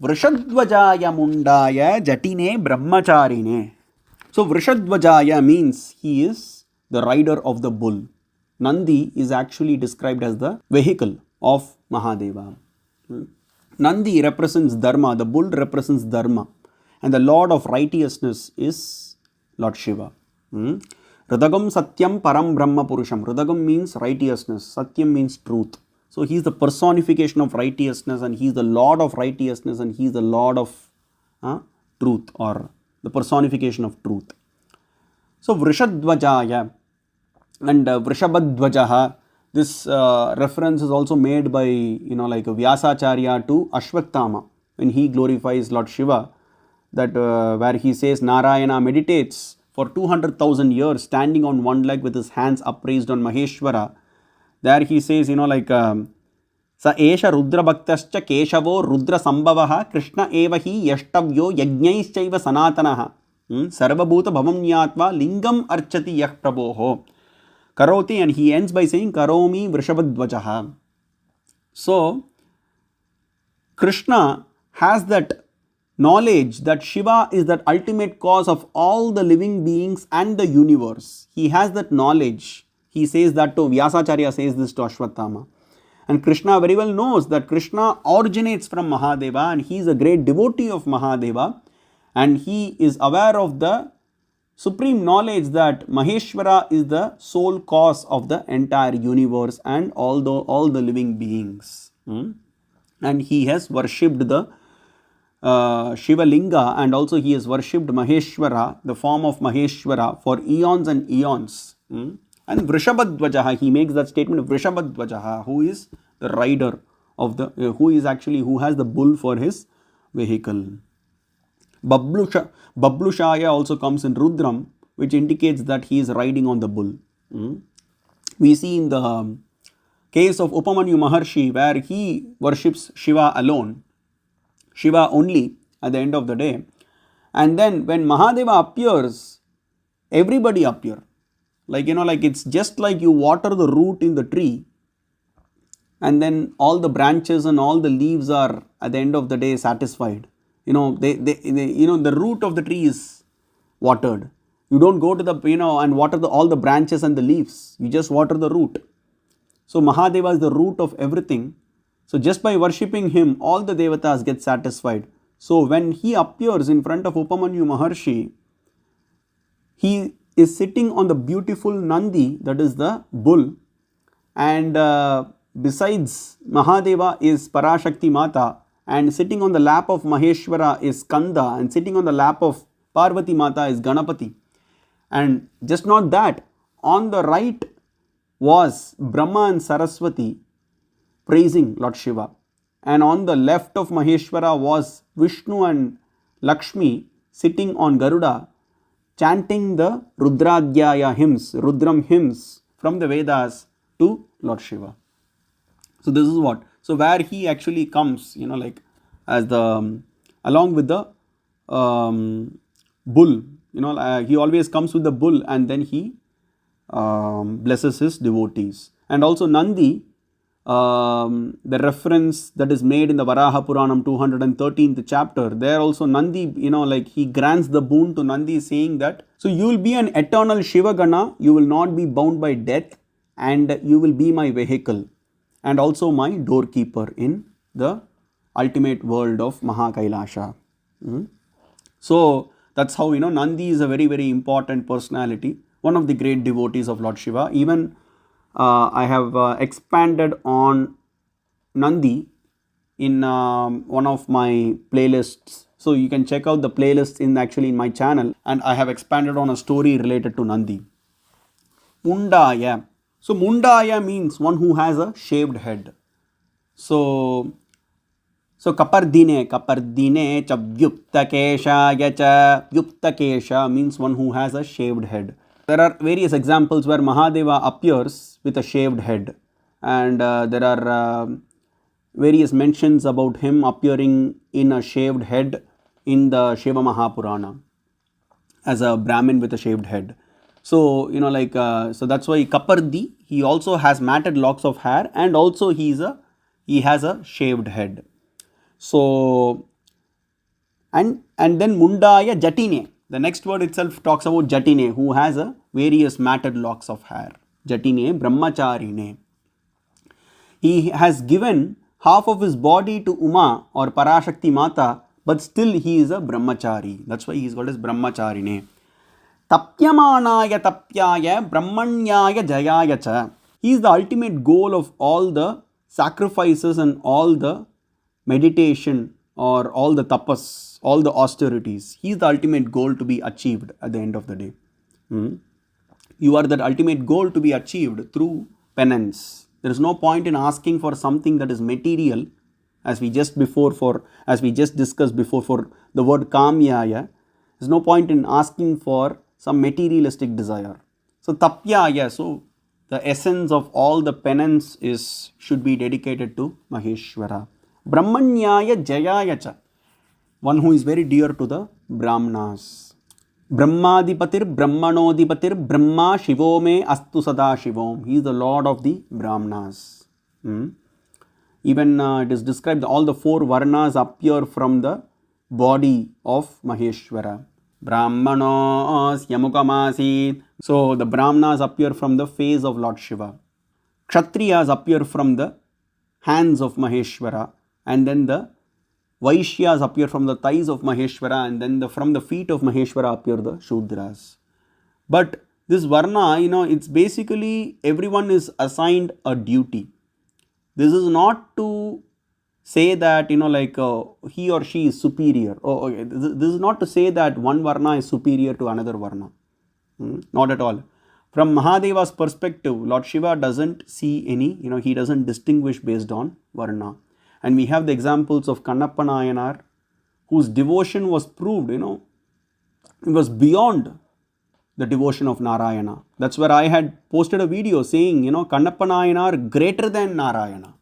Vrishadvajaya Mundaya Jatine Brahmacharine. So Vrishadvajaya means he is the rider of the bull. Nandi is actually described as the vehicle of Mahadeva. Nandi represents Dharma, the bull represents Dharma, and the Lord of righteousness is Lord Shiva. Ridagam Satyam Param Brahma Purusham. Ridagam means righteousness, Satyam means truth. So he is the personification of righteousness, and he is the Lord of righteousness, and he is the Lord of truth, or the personification of truth. So Vrishadvajaya and Vrishabhadvajaha, this reference is also made by like Vyasacharya to Ashwatthama when he glorifies Lord Shiva, that where he says Narayana meditates for 200,000 years standing on one leg with his hands upraised on Maheshwara. There he says, like Sa Esha Rudra Bhaktascha Keshavo Rudra Sambhavaha Krishna Evahi Yashtavyo Yajnaischaiva Sanatanaha Sarvabhuta Bhavam Nyatva Lingam Archati Yah Prabhoho Karoti, and he ends by saying Karomi Vrishabhadvajaha. So Krishna has that knowledge that Shiva is that ultimate cause of all the living beings and the universe. He has that knowledge. He says that to Vyasacharya, says this to Ashwatthama. And Krishna very well knows that Krishna originates from Mahadeva, and he is a great devotee of Mahadeva, and he is aware of the supreme knowledge that Maheshwara is the sole cause of the entire universe and all the living beings. And he has worshipped the Shiva Linga, and also he has worshipped Maheshwara, the form of Maheshwara, for eons and eons. And Vrishabhadvajaha, he makes that statement of Vrishabhadvajaha, who is the rider of the, who has the bull for his vehicle. Bablushaya also comes in Rudram, which indicates that he is riding on the bull. We see in the case of Upamanyu Maharshi, where he worships Shiva alone, Shiva only at the end of the day. And then when Mahadeva appears, everybody appear. Like, it's just like you water the root in the tree, and then all the branches and all the leaves are at the end of the day satisfied. The root of the tree is watered. You don't go to the, and water all the branches and the leaves. You just water the root. So Mahadeva is the root of everything. So just by worshipping him, all the devatas get satisfied. So when he appears in front of Upamanyu Maharshi, he is sitting on the beautiful Nandi, that is the bull, and besides Mahadeva is Parashakti Mata, and sitting on the lap of Maheshwara is Kanda, and sitting on the lap of Parvati Mata is Ganapati. And just not that, on the right was Brahma and Saraswati praising Lord Shiva, and on the left of Maheshwara was Vishnu and Lakshmi sitting on Garuda, chanting the Rudradhyaya hymns, Rudram hymns from the Vedas to Lord Shiva. So this is what. So where he actually comes, as the, along with the bull, he always comes with the bull, and then he blesses his devotees. And also Nandi, the reference that is made in the Varaha Puranam 213th chapter, there also Nandi, he grants the boon to Nandi, saying that, so you will be an eternal Shiva Gana, you will not be bound by death, and you will be my vehicle, and also my doorkeeper in the ultimate world of Mahakailasha. So that's how, Nandi is a very, very important personality, one of the great devotees of Lord Shiva. Even I have expanded on Nandi in one of my playlists. So you can check out the playlists in my channel, and I have expanded on a story related to Nandi. Mundaya. So Mundaya means one who has a shaved head. So Kapardine cha Vyukta Kesha cha Vyukta Kesha means one who has a shaved head. There are various examples where Mahadeva appears with a shaved head, and there are various mentions about him appearing in a shaved head in the Shiva Mahapurana as a Brahmin with a shaved head. So, so that's why Kapardi, he also has matted locks of hair, and also he has a shaved head. So And then Mundaya Jatine. The next word itself talks about Jatine, who has a various matted locks of hair. Jatine Brahmacharine. He has given half of his body to Uma or Parashakti Mata, but still he is a Brahmachari. That's why he is called as Brahmacharine. Tapyamanaya Tapyaya Brahmanyaya Jayaya Cha. He is the ultimate goal of all the sacrifices and all the meditation or all the tapas, all the austerities. He is the ultimate goal to be achieved at the end of the day. You are that ultimate goal to be achieved through penance. There is no point in asking for something that is material, as we just discussed before for the word kamyaya. There is no point in asking for some materialistic desire. So tapyaya, so the essence of all the penance should be dedicated to Maheshwara. Brahmanyaya Jayaya Cha, one who is very dear to the Brahmanas. Brahmadipatir Brahmanodipatir Brahma Shivome Astu Sada Shivom. He is the Lord of the Brahmanas. Even it is described all the four Varnas appear from the body of Maheshwara. Brahmanos Yamukamasid. So the Brahmanas appear from the face of Lord Shiva. Kshatriyas appear from the hands of Maheshwara. And then the Vaishyas appear from the thighs of Maheshwara, and then from the feet of Maheshwara appear the Shudras. But this Varna, it's basically everyone is assigned a duty. This is not to say that, he or she is superior. This is not to say that one Varna is superior to another Varna. Not at all. From Mahadeva's perspective, Lord Shiva doesn't see any, he doesn't distinguish based on Varna. And we have the examples of Kannappa Nayanar, whose devotion was proved, it was beyond the devotion of Narayana. That's where I had posted a video saying, Kannappa Nayanar greater than Narayana.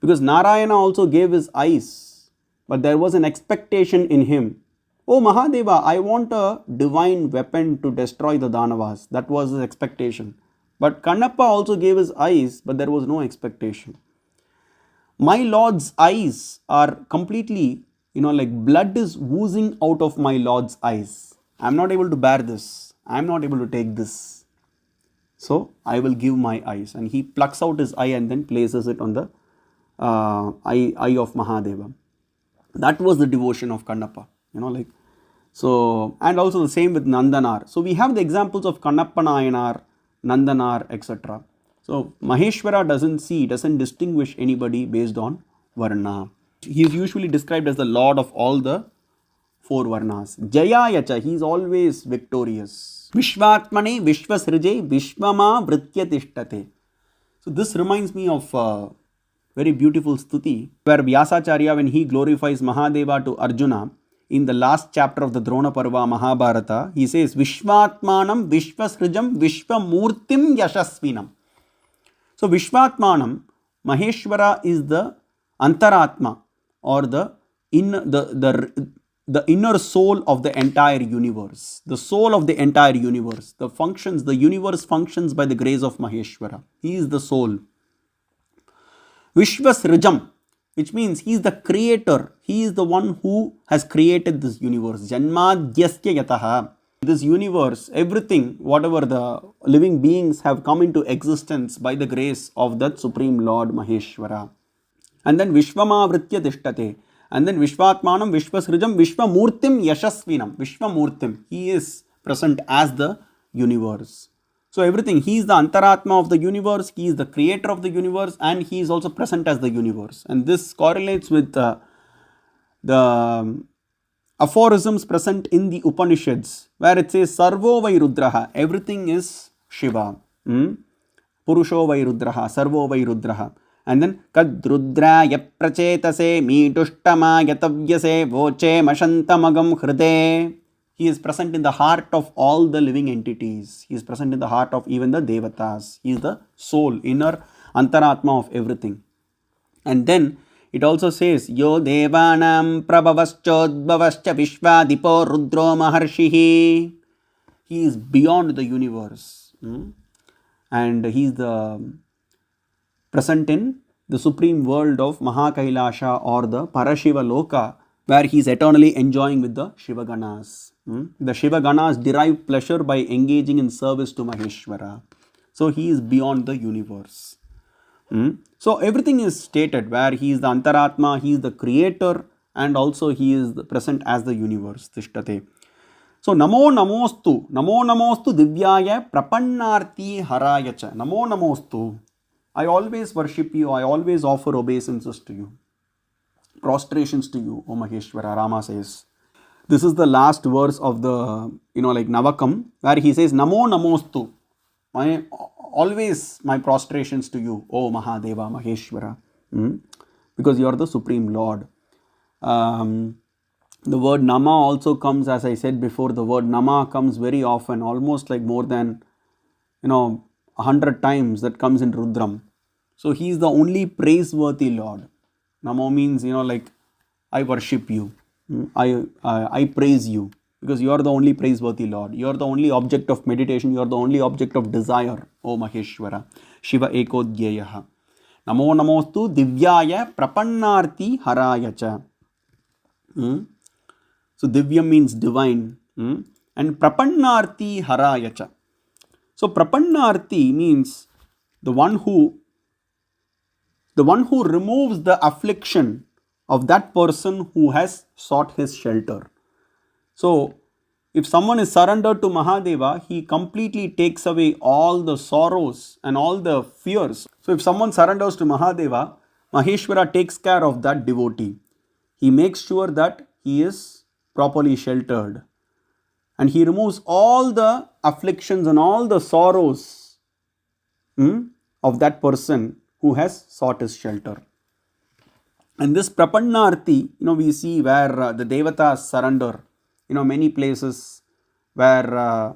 Because Narayana also gave his eyes, but there was an expectation in him. Oh Mahadeva, I want a divine weapon to destroy the Danavas. That was his expectation. But Kannappa also gave his eyes, but there was no expectation. My Lord's eyes are completely, blood is oozing out of my Lord's eyes. I am not able to bear this. I am not able to take this. So I will give my eyes. And he plucks out his eye and then places it on the eye of Mahadeva. That was the devotion of Kannappa. So, and also the same with Nandanar. So we have the examples of Kannappa Nayanar, Nandanar, etc. So Maheshwara doesn't distinguish anybody based on Varna. He is usually described as the Lord of all the four Varnas. Jayayacha, he is always victorious. Vishvatmane Vishvasrije Vishvama Vritya Tishtate. So this reminds me of a very beautiful Stuti, where Vyasacharya, when he glorifies Mahadeva to Arjuna, in the last chapter of the Drona Parva Mahabharata, he says, Vishvatmanam Vishvasrijam Vishvamurtim Yashasvinam. So Vishvatmanam, Maheshwara is the Antaratma, or the inner soul of the entire universe. The soul of the entire universe. The universe functions by the grace of Maheshwara. He is the soul. Vishvasrijam, which means he is the creator. He is the one who has created this universe. Janmadhyasya yataha. This universe, everything, whatever the living beings have come into existence by the grace of that Supreme Lord Maheshwara. And then Vishvama Vritya Tishtate. And then Vishvatmanam Vishvasrijam Vishvamurtim Yashasvinam. Vishvamurtim. He is present as the universe. So everything, he is the Antaratma of the universe, he is the creator of the universe, and he is also present as the universe. And this correlates with the aphorisms present in the Upanishads, where it says Sarvo Vai Rudraha, everything is Shiva. Purusho Vai Rudraha, Sarvo Vai Rudraha. And then Kadrudra Yaprachetase Meetushtama Yatavyase Voche Mashantamagam Hride. He is present in the heart of all the living entities. He is present in the heart of even the Devatas. He is the soul, inner Antaratma of everything. And then it also says, Yo Devanam Prabhavaschodbhavascha Vishvadipo Rudro Maharshihi. He is beyond the universe. And he is present in the supreme world of Mahakailasha or the Parashiva Loka, where he is eternally enjoying with the Shiva Ganas. The Shiva Ganas derive pleasure by engaging in service to Maheshwara. So he is beyond the universe. So everything is stated where he is the Antaratma, he is the creator, and also he is present as the universe. Tishtate. So namo namostu divyaya prapannarti harayacha. Namo namostu. I always worship you, I always offer obeisances to you. Prostrations to you, O Maheshwara, Rama says. This is the last verse of the, Navakam, where he says, Namo namostu. Always my prostrations to you, O Mahadeva, Maheshwara. Because you are the Supreme Lord. The word Nama also comes, as I said before, the word Nama comes very often, almost like more than, 100 times that comes in Rudram. So he is the only praiseworthy Lord. Namo means, I worship you. I praise you. Because you are the only praiseworthy Lord. You are the only object of meditation. You are the only object of desire, O Maheshwara. Shiva Ekodhyayaha. Namo namostu divyaya prapannarti harayacha. So divya means divine. And prapannarti harayacha. So prapannarti means the one who removes the affliction of that person who has sought his shelter. So, if someone is surrendered to Mahadeva, he completely takes away all the sorrows and all the fears. So, if someone surrenders to Mahadeva, Maheshwara takes care of that devotee. He makes sure that he is properly sheltered. And he removes all the afflictions and all the sorrows of that person who has sought his shelter. And this Prapannarti, we see where the Devatas surrender. Many places where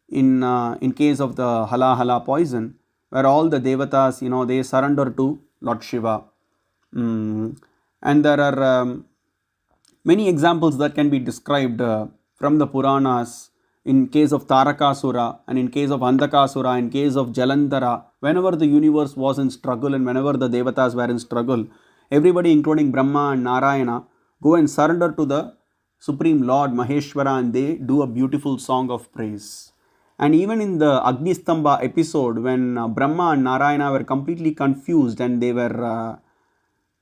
in case of the Hala poison, where all the Devatas, they surrender to Lord Shiva. And there are many examples that can be described from the Puranas. In case of Tarakasura, and in case of Andhakasura, in case of Jalandhara, whenever the universe was in struggle and whenever the Devatas were in struggle, everybody including Brahma and Narayana go and surrender to the Supreme Lord Maheshwara and they do a beautiful song of praise. And even in the Agnistambha episode, when Brahma and Narayana were completely confused and they were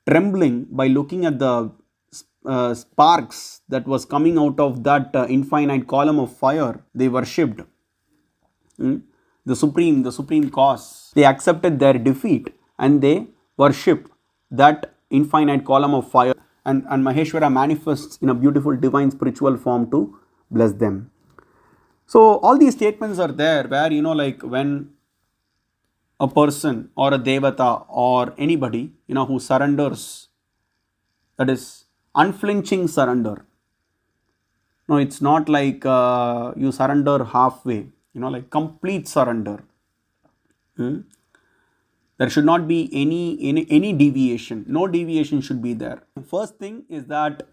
trembling by looking at the sparks that was coming out of that infinite column of fire, they worshipped the supreme cause. They accepted their defeat and they worshipped that infinite column of fire, and Maheshwara manifests in a beautiful divine spiritual form to bless them. So all these statements are there where when a person or a devata or anybody who surrenders, that is unflinching surrender. No, it's not like you surrender halfway, like complete surrender. There should not be any deviation. No deviation should be there. First thing is that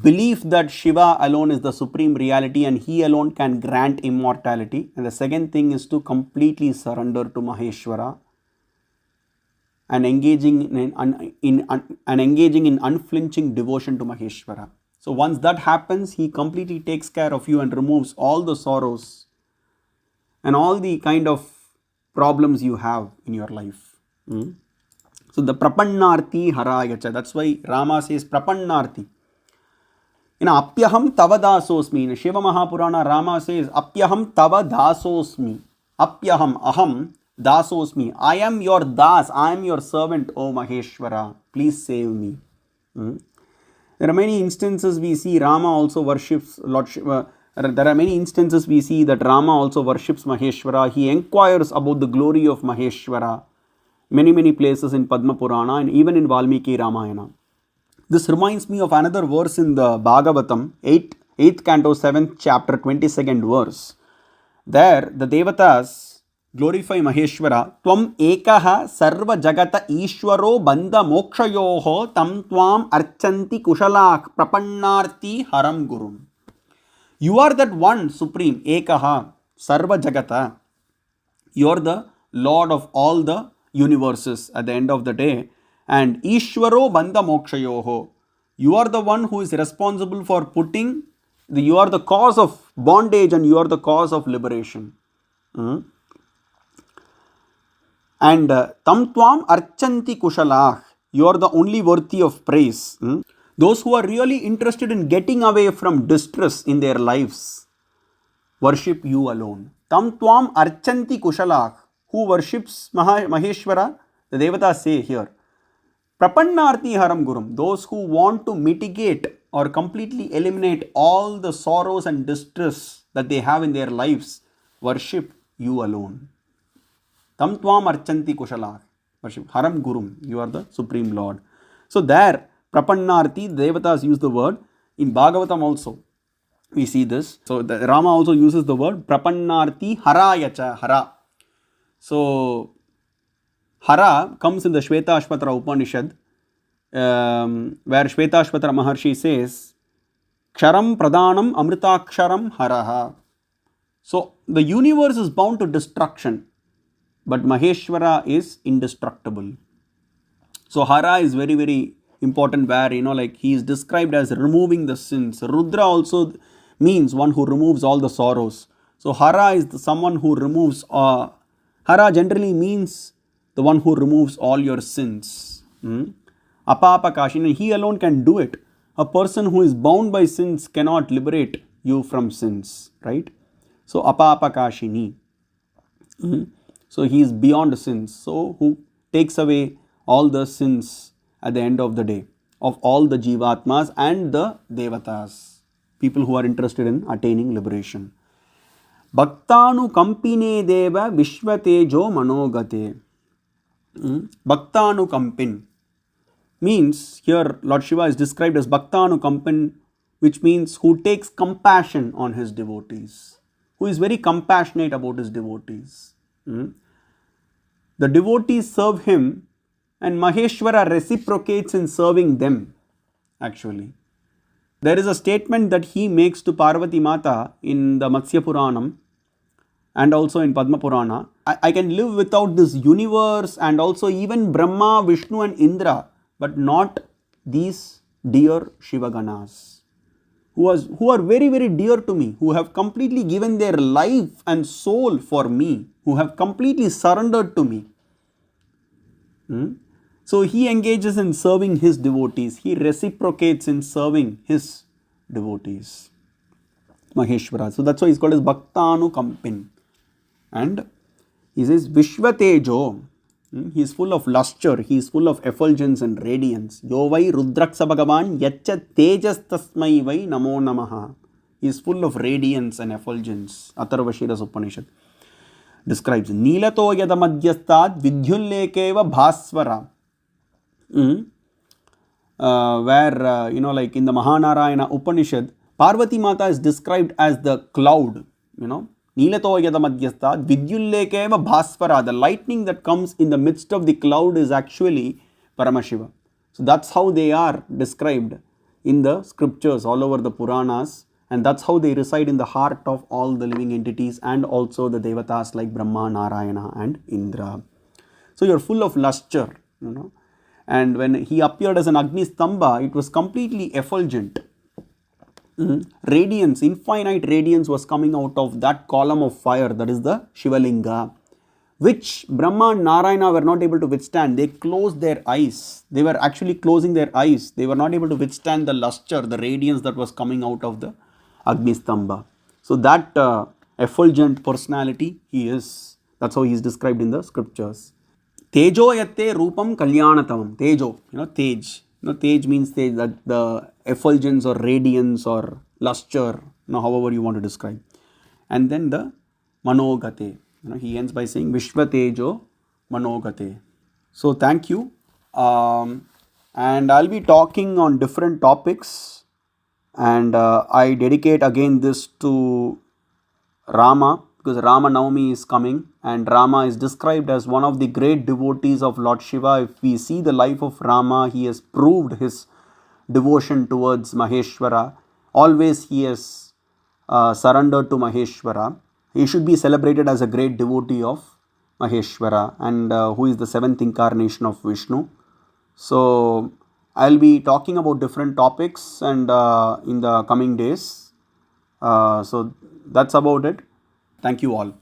belief that Shiva alone is the supreme reality and he alone can grant immortality. And the second thing is to completely surrender to Maheshwara and engaging in unflinching devotion to Maheshwara. So once that happens, he completely takes care of you and removes all the sorrows and all the kind of problems you have in your life. So the Prapannarti Harayacha, that's why Rama says Prapannarti. Apyaham tava dasosmi. In Shiva Mahapurana, Rama says Apyaham tava dasosmi. Apyaham aham dasosmi. I am your das, I am your servant, O Maheshwara. Please save me. There are many instances we see Rama also worships Lord Shiva. There are many instances we see that Rama also worships Maheshwara. He inquires about the glory of Maheshwara. Many places in Padma Purana and even in Valmiki Ramayana. This reminds me of another verse in the Bhagavatam, 8th canto, 7th chapter, 22nd verse. There, the Devatas glorify Maheshwara. Tvam ekaha sarva jagata ishwaro bandha mokshayoho tam tvam archanti kushalak prapannarti haram gurum. You are that one supreme, ekaha, sarva jagata. You are the Lord of all the universes at the end of the day. And Ishwaro bandha mokshayoho. You are the one who is responsible for you are the cause of bondage and you are the cause of liberation. And tam tvam archanti kushalah, you are the only worthy of praise. Those who are really interested in getting away from distress in their lives worship you alone. Tam tvam archanti kushalah, who worships Maheshwara, the devatas say here. Prapannarti haram gurum, those who want to mitigate or completely eliminate all the sorrows and distress that they have in their lives, worship you alone. Tam tvam archanti kushalah, worship haram gurum, you are the supreme Lord. So there, Prapannarti, the devatas use the word. In Bhagavatam also, we see this. So the Rama also uses the word Prapannarti harayacha, hara. So hara comes in the Shvetashvatara Upanishad, where Shvetashvatara Maharshi says, Ksharam pradhanam amritaksharam haraha. So the universe is bound to destruction, but Maheshwara is indestructible. So hara is very, very important, where like he is described as removing the sins. Rudra also means one who removes all the sorrows. So hara is someone who removes, hara generally means the one who removes all your sins. Apapakashini, he alone can do it. A person who is bound by sins cannot liberate you from sins, right? So apapakashini. So he is beyond sins. So who takes away all the sins at the end of the day of all the jivatmas and the devatas, people who are interested in attaining liberation. Bhaktanu kampine deva vishvatejo manogate. Bhaktanu kampin means, here Lord Shiva is described as Bhaktanu kampin, which means who takes compassion on his devotees, who is very compassionate about his devotees. The devotees serve him and Maheshwara reciprocates in serving them, actually. There is a statement that he makes to Parvati Mata in the Matsya Puranam and also in Padma Purana. I can live without this universe and also even Brahma, Vishnu and Indra, but not these dear Shiva Ganas, who are very, very dear to me, who have completely given their life and soul for me, who have completely surrendered to me. So he engages in serving his devotees. He reciprocates in serving his devotees. Maheshwara. So that's why he's called as Bhaktanu Kampin. And he says Vishvatejo. He is full of lustre. He is full of effulgence and radiance. Yo vai Rudraksa Bhagavan yacha tejas tasmai vai namo namaha. He is full of radiance and effulgence. Atharvashiras Upanishad describes Nilato yada madhyastad vidyullekeva bhasvara. Where, like in the Mahanarayana Upanishad, Parvati Mata is described as the cloud, Nilato yada madhyastad vidyullekeva bhasvara. The lightning that comes in the midst of the cloud is actually Parama Shiva. So that's how they are described in the scriptures all over the Puranas, and that's how they reside in the heart of all the living entities and also the devatas like Brahma, Narayana and Indra. So you're full of lustre, And when he appeared as an Agni Stamba, it was completely effulgent. Radiance, infinite radiance was coming out of that column of fire, that is the Shivalinga, which Brahma and Narayana were not able to withstand. They closed their eyes. They were actually closing their eyes. They were not able to withstand the lustre, the radiance that was coming out of the Agni Stamba. So that effulgent personality he is. That's how he is described in the scriptures. Tejo yatte rupam kalyanatamam. Tejo, tej. Tej means that the effulgence or radiance or lustre, however you want to describe. And then the manogate. He ends by saying Vishvatejo manogate. So thank you. And I'll be talking on different topics. And I dedicate again this to Rama, because Rama Navami is coming and Rama is described as one of the great devotees of Lord Shiva. If we see the life of Rama, he has proved his devotion towards Maheshwara. Always he has surrendered to Maheshwara. He should be celebrated as a great devotee of Maheshwara, and who is the seventh incarnation of Vishnu. So I'll be talking about different topics and in the coming days. So that's about it. Thank you all.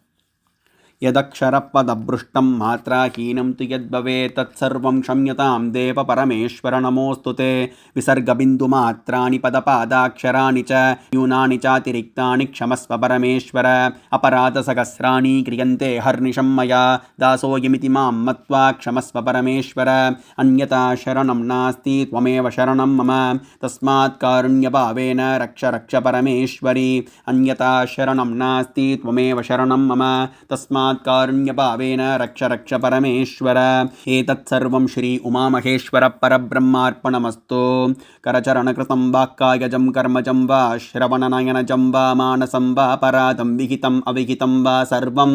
यदक्षरपदभ्रष्टं मात्राहीनं तु यद्भवेत् तत्सर्वं क्षम्यतां देव परमेश्वर नमोऽस्तु ते विसर्गबिन्दुमात्राणि पदपादाक्षराणि च न्यूनानि चातिरिक्तानि क्षमस्व परमेश्वर अपराधसहस्राणि क्रियन्ते हर्निशं मया दासोऽयमिति मां मत्वा क्षमस्व परमेश्वर अन्यथा शरणं नास्ति त्वमेव शरणं मम तस्मात् कारुण्यभावेन रक्ष रक्ष परमेश्वरी अन्यथा शरणं नास्ति त्वमेव शरणं मम तस्मात् कारुण्यभावेन रक्ष रक्ष परमेश्वर एतत् सर्वं श्री उमामहेश्वर परब्रह्मार्पणमस्तु करचरणकृतं वाक्कायजं कर्मजं वा श्रवणनयनजं वा मानसं वा परादं विहितम् अविहितं वा सर्वम्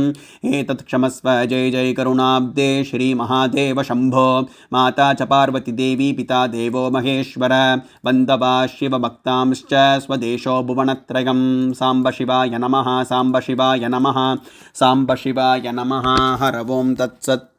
एतत् क्षमस्व जय जय करुणाब्दे श्री महादेव शम्भो माता च पार्वती देवी पिता देवो महेश्वर बन्धवा शिवभक्तांश्च स्वदेशो भुवनत्रयं साम्ब शिवाय नमः साम्ब शिवाय नमः साम्ब शिवाय नमः हर ओं तत्सत्।